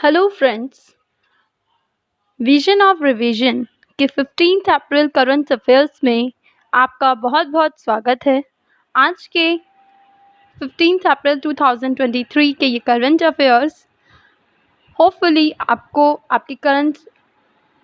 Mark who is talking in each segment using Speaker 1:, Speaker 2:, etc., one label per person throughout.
Speaker 1: Hello friends, vision of revision के 15 अप्रैल current affairs में आपका बहुत बहुत स्वागत है। आज के 15 अप्रैल 2023 के ये करंट अफेयर्स होपफुली आपको आपकी करंट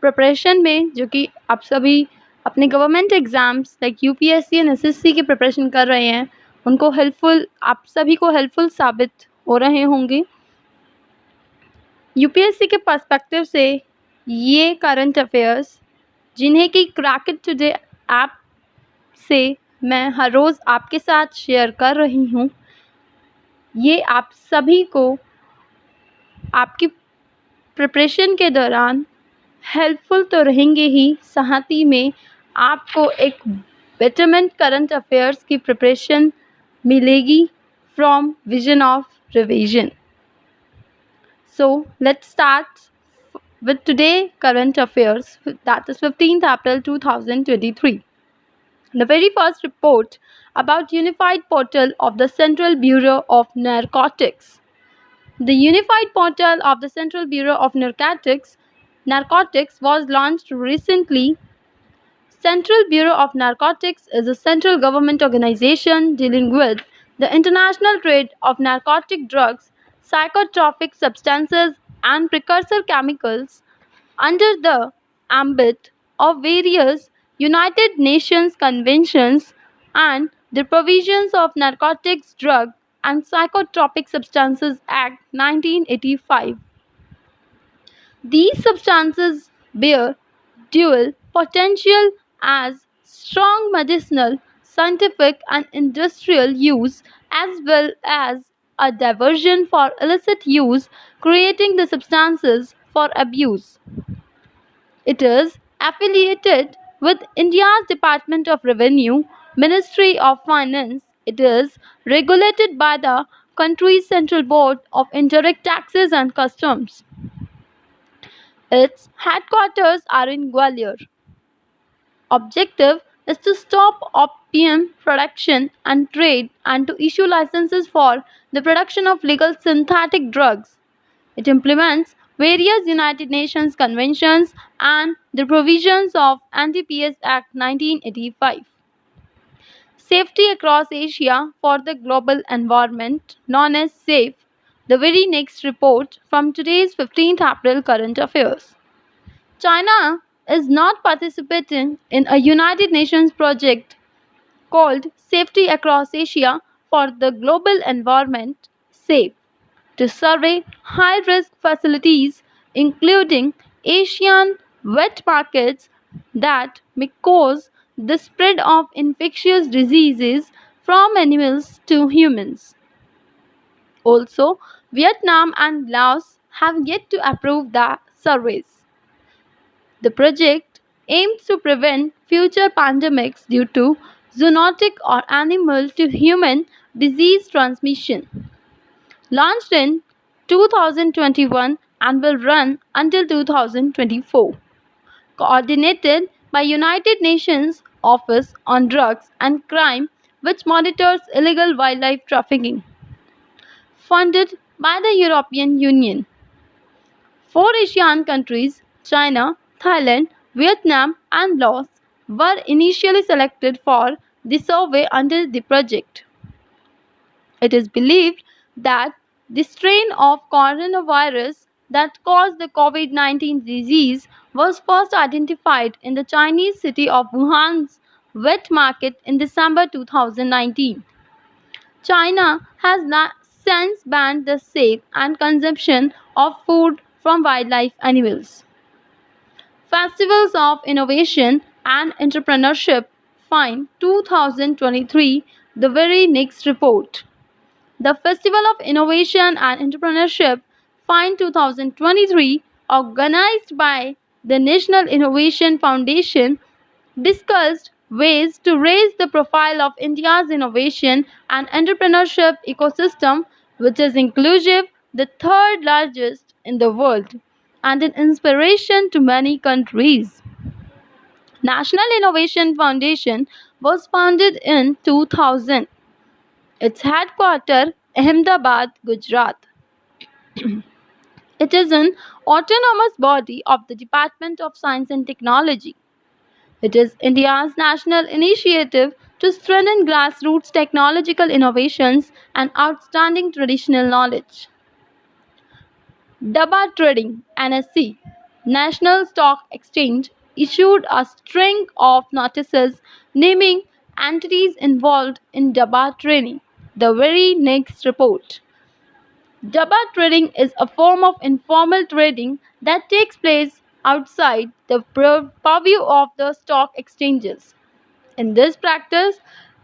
Speaker 1: प्रिपरेशन में, जो कि आप सभी अपने government exams like UPSC and SSC की प्रिपरेशन कर रहे हैं, उनको आप सभी को हेल्पफुल साबित हो रहे होंगे। यूपीएससी के पर्सपेक्टिव से ये करंट अफेयर्स, जिन्हें कि क्रैक इट टुडे ऐप से मैं हर रोज़ आपके साथ शेयर कर रही हूँ, ये आप सभी को आपकी प्रिपरेशन के दौरान हेल्पफुल तो रहेंगे ही, साथ ही में आपको एक बेटरमेंट करंट अफेयर्स की प्रिपरेशन मिलेगी from vision of revision. So let's start with today current affairs, that is 15th April 2023. The very first report about unified portal of the Central Bureau of Narcotics. The unified portal of the Central Bureau of Narcotics was launched recently. Central Bureau of Narcotics is a central government organization dealing with the international trade of narcotic drugs, psychotropic substances, and precursor chemicals under the ambit of various United Nations conventions and the provisions of Narcotics, Drug, and Psychotropic Substances Act 1985. These substances bear dual potential as strong medicinal, scientific, and industrial use, as well as a diversion for illicit use, creating the substances for abuse. It is affiliated with India's Department of Revenue, Ministry of Finance. It is regulated by the country's Central Board of Indirect Taxes and Customs. Its headquarters are in Gwalior. Objective is to stop opium production and trade and to issue licenses for the production of legal synthetic drugs. It implements various United Nations conventions and the provisions of Anti-PS Act 1985. Safety across Asia for the global environment, known as SAFE, the very next report from today's 15th April current affairs. China is not participating in a United Nations project called Safety Across Asia for the Global Environment, SAFE, to survey high-risk facilities including Asian wet markets that may cause the spread of infectious diseases from animals to humans. Also, Vietnam and Laos have yet to approve the surveys. The project aims to prevent future pandemics due to zoonotic or animal to human disease transmission. Launched in 2021 and will run until 2024. Coordinated by United Nations Office on Drugs and Crime, which monitors illegal wildlife trafficking. Funded by the European Union. 4 Asian countries, China, Thailand, Vietnam, and Laos, were initially selected for the survey under the project. It is believed that the strain of coronavirus that caused the COVID-19 disease was first identified in the Chinese city of Wuhan's wet market in December 2019. China has since banned the sale and consumption of food from wildlife animals. Festivals of Innovation and Entrepreneurship Find 2023, the very next report. The Festival of Innovation and Entrepreneurship Find 2023, organized by the National Innovation Foundation, discussed ways to raise the profile of India's innovation and entrepreneurship ecosystem, which is inclusive, the third largest in the world, and an inspiration to many countries. National Innovation Foundation was founded in 2000. Its headquarters, Ahmedabad, Gujarat. It is an autonomous body of the Department of Science and Technology. It is India's national initiative to strengthen grassroots technological innovations and outstanding traditional knowledge. Daba Trading (NSE), National Stock Exchange, issued a string of notices naming entities involved in Daba trading. The very next report. Daba trading is a form of informal trading that takes place outside the purview of the stock exchanges. In this practice,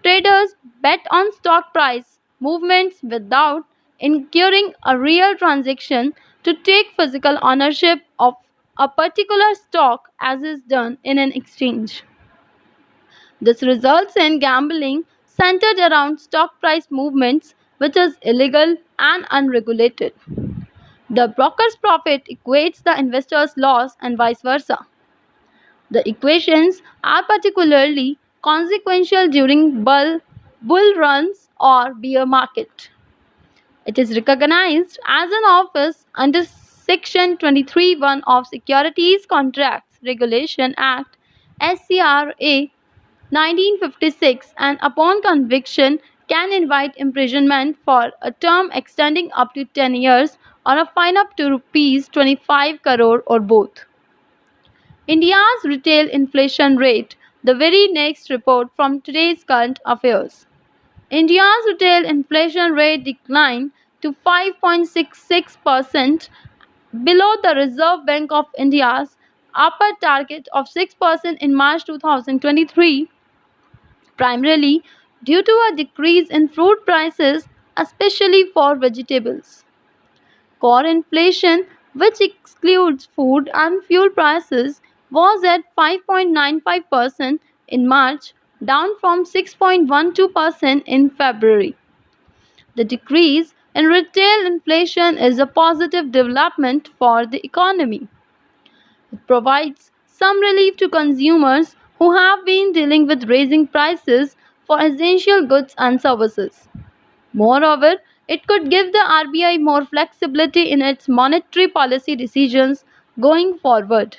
Speaker 1: traders bet on stock price movements without incurring a real transaction to take physical ownership of a particular stock as is done in an exchange. This results in gambling centered around stock price movements, which is illegal and unregulated. The broker's profit equates the investor's loss and vice versa. The equations are particularly consequential during bull runs or bear market. It is recognized as an offense under Section 23(1) of Securities Contracts Regulation Act (SCRA) 1956, and upon conviction can invite imprisonment for a term extending up to 10 years or a fine up to rupees 25 crore or both. India's retail inflation rate, the very next report from today's current affairs. India's retail inflation rate declined to 5.66%, below the Reserve Bank of India's upper target of 6% in March 2023, primarily due to a decrease in fruit prices, especially for vegetables. Core inflation, which excludes food and fuel prices, was at 5.95% in March, down from 6.12% in February. The decrease in retail inflation is a positive development for the economy. It provides some relief to consumers who have been dealing with raising prices for essential goods and services. Moreover, it could give the RBI more flexibility in its monetary policy decisions going forward.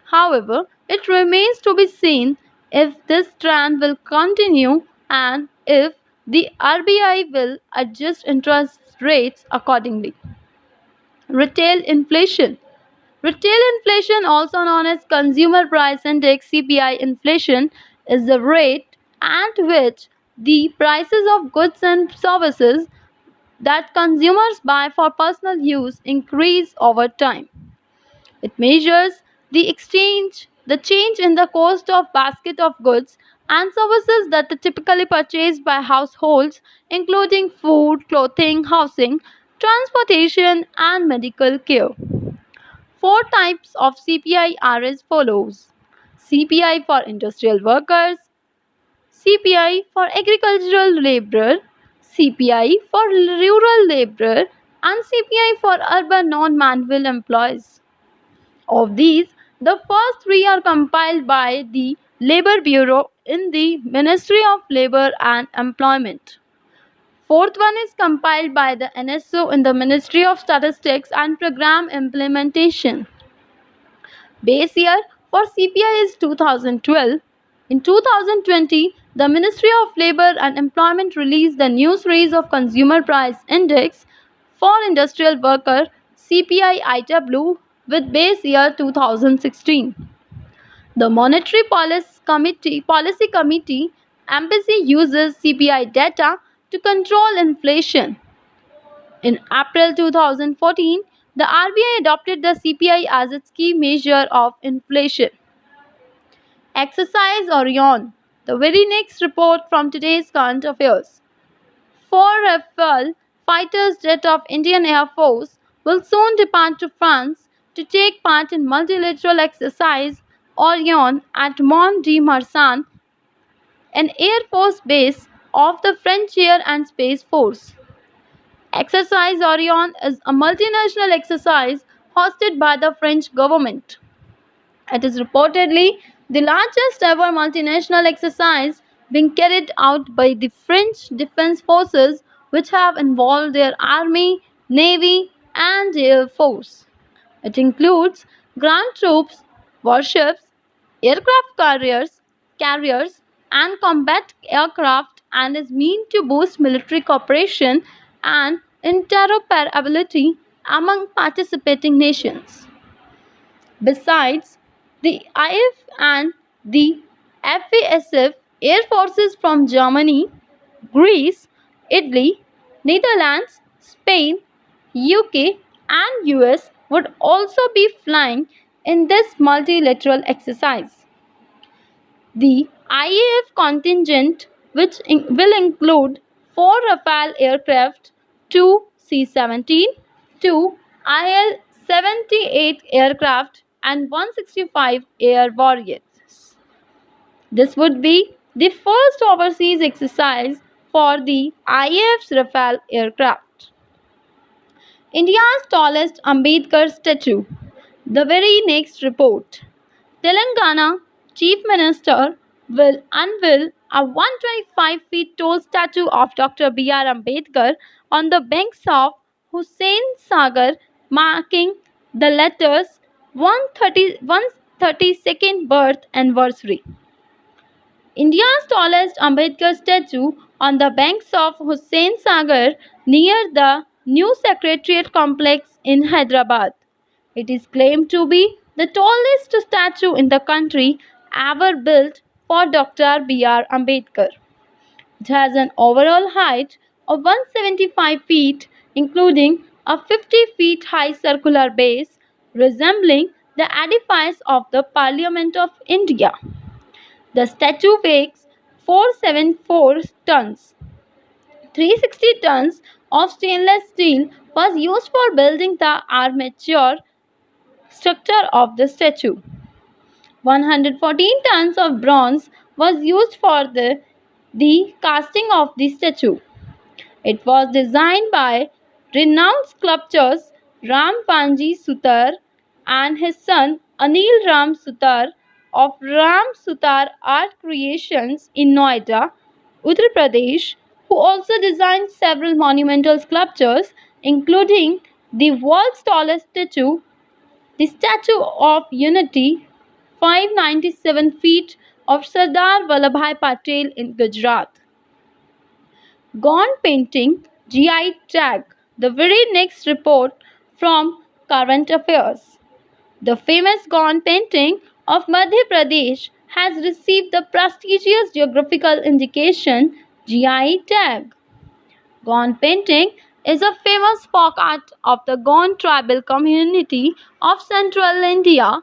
Speaker 1: However, it remains to be seen if this trend will continue and if the RBI will adjust interest rates accordingly. Retail inflation. Retail inflation, also known as Consumer Price Index (CPI) inflation, is the rate at which the prices of goods and services that consumers buy for personal use increase over time. It measures the change in the cost of basket of goods and services that are typically purchased by households, including food, clothing, housing, transportation, and medical care. Four types of CPI are as follows: CPI for industrial workers, CPI for agricultural laborer, CPI for rural laborer, and CPI for urban non-manual employees. Of these, the first three are compiled by the Labour Bureau in the Ministry of Labour and Employment. Fourth one is compiled by the NSO in the Ministry of Statistics and Program Implementation. Base year for CPI is 2012. In 2020, the Ministry of Labour and Employment released the new series of Consumer Price Index for Industrial Worker CPI-IW with base year 2016. The Monetary Policy Committee MPC uses CPI data to control inflation. In April 2014, the RBI adopted the CPI as its key measure of inflation. Exercise Orion, the very next report from today's current affairs. Four Rafale fighters jet of Indian Air Force will soon depart to France to take part in multilateral exercise Orion at Mont de Marsan, an Air Force base of the French Air and Space Force. Exercise Orion is a multinational exercise hosted by the French government. It is reportedly the largest ever multinational exercise being carried out by the French Defense Forces, which have involved their army, navy, and Air Force. It includes ground troops, warships, carriers, and combat aircraft and is meant to boost military cooperation and interoperability among participating nations. Besides, the IF and the FASF air forces from Germany, Greece, Italy, Netherlands, Spain, UK, and US would also be flying in this multilateral exercise. The IAF contingent, which will include 4 Rafale aircraft, 2 C-17, 2 IL-78 aircraft, and 165 air warriors. This would be the first overseas exercise for the IAF's Rafale aircraft. India's tallest Ambedkar statue. The very next report. Telangana Chief Minister will unveil a 125 feet tall statue of Dr. B.R. Ambedkar on the banks of Hussain Sagar, marking the latter's 132nd birth anniversary. India's tallest Ambedkar statue on the banks of Hussain Sagar near the new Secretariat complex in Hyderabad. It is claimed to be the tallest statue in the country ever built for Dr. B.R. Ambedkar. It has an overall height of 175 feet, including a 50 feet high circular base resembling the edifice of the Parliament of India. The statue weighs 474 tons. 360 tons of stainless steel was used for building the armature structure of the statue. 114 tons of bronze was used for the casting of the statue. It was designed by renowned sculptors Ram Panji Sutar and his son Anil Ram Sutar of Ram Sutar Art Creations in Noida, Uttar Pradesh, who also designed several monumental sculptures, including the world's tallest statue, the Statue of Unity, 597 feet, of Sardar Vallabhbhai Patel in Gujarat. Gone painting GI tag. The very next report from Current Affairs. The famous Gone painting of Madhya Pradesh has received the prestigious geographical indication GI tag. Gone painting is a famous folk art of the Gone tribal community of central India.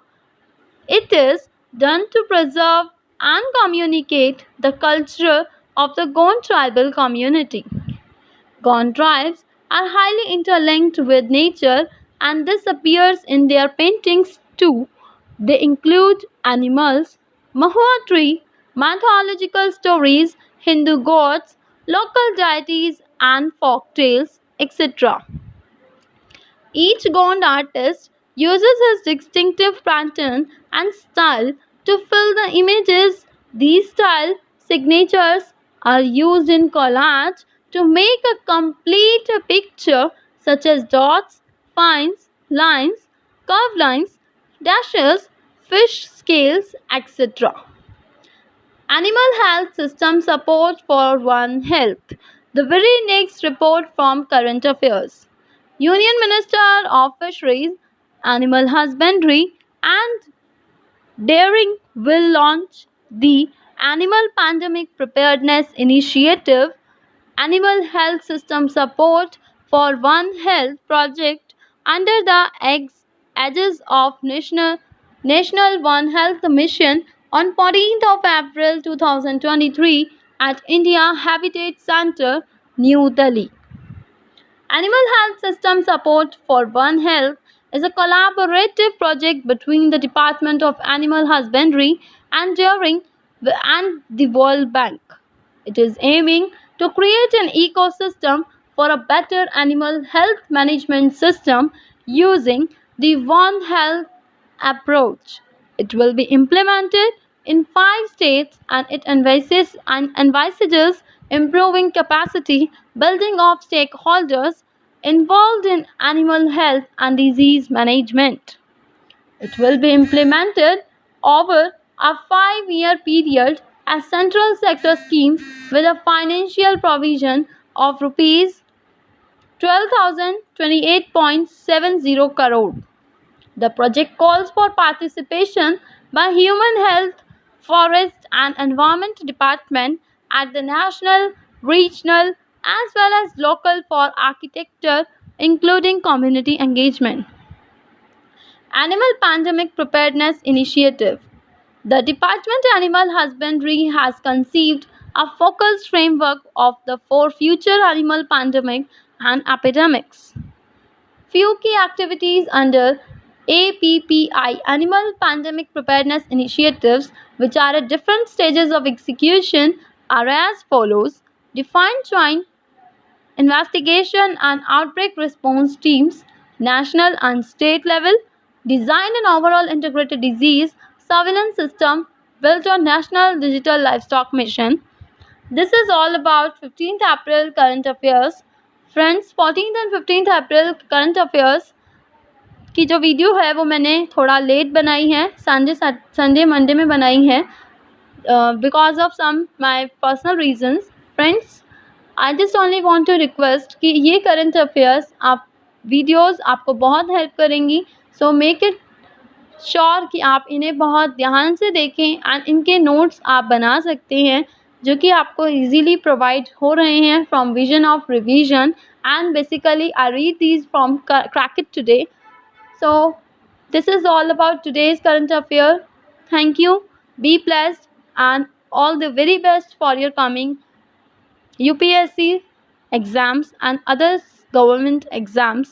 Speaker 1: It is done to preserve and communicate the culture of the Gone tribal community. Gone tribes are highly interlinked with nature and this appears in their paintings too. They include animals, mahua tree, mythological stories, Hindu gods, local deities and folk tales, etc. Each Gond artist uses his distinctive pattern and style to fill the images. These style signatures are used in collage to make a complete picture such as dots, fines, lines, curved lines, dashes, fish scales, etc. Animal Health System Support for One Health. The very next report from Current Affairs. Union Minister of Fisheries, Animal Husbandry and Dairying will launch the Animal Pandemic Preparedness Initiative, Animal Health System Support for One Health project under the aegis of National One Health Mission on 14th of April 2023 at India Habitat Centre, New Delhi. Animal Health System Support for One Health is a collaborative project between the Department of Animal Husbandry and Dairying and the World Bank. It is aiming to create an ecosystem for a better animal health management system using the One Health approach. It will be implemented in 5 states and it envisages improving capacity building of stakeholders involved in animal health and disease management. It will be implemented over a 5-year period as central sector scheme with a financial provision of rupees 12,028.70 crore. The project calls for participation by Human Health, Forest and Environment Department at the national, regional as well as local for architecture, including community engagement. Animal Pandemic Preparedness Initiative. The Department of Animal Husbandry has conceived a focused framework of the four future animal pandemic and epidemics. Few key activities under APPI Animal Pandemic Preparedness Initiatives, which are at different stages of execution, are as follows: define joint investigation and outbreak response teams, national and state level, design an overall integrated disease surveillance system built on National Digital Livestock Mission. This is all about 15th April current affairs. Friends, 14th and 15th April current affairs की जो video है वो मैंने थोड़ा late बनाई है, Sunday Monday में बनाई है because of some my personal reasons. Friends, I just only want to request कि ये करंट अफेयर्स आप वीडियोस आपको बहुत हेल्प करेंगी. सो मेक इट श्योर कि आप इन्हें बहुत ध्यान से देखें एंड इनके नोट्स आप बना सकते हैं जो कि आपको इजीली प्रोवाइड हो रहे हैं from vision of revision. And basically I read these from crack it today. So, this is all about today's current affair. Thank you. Be blessed and all the very best for your coming UPSC exams and other government exams.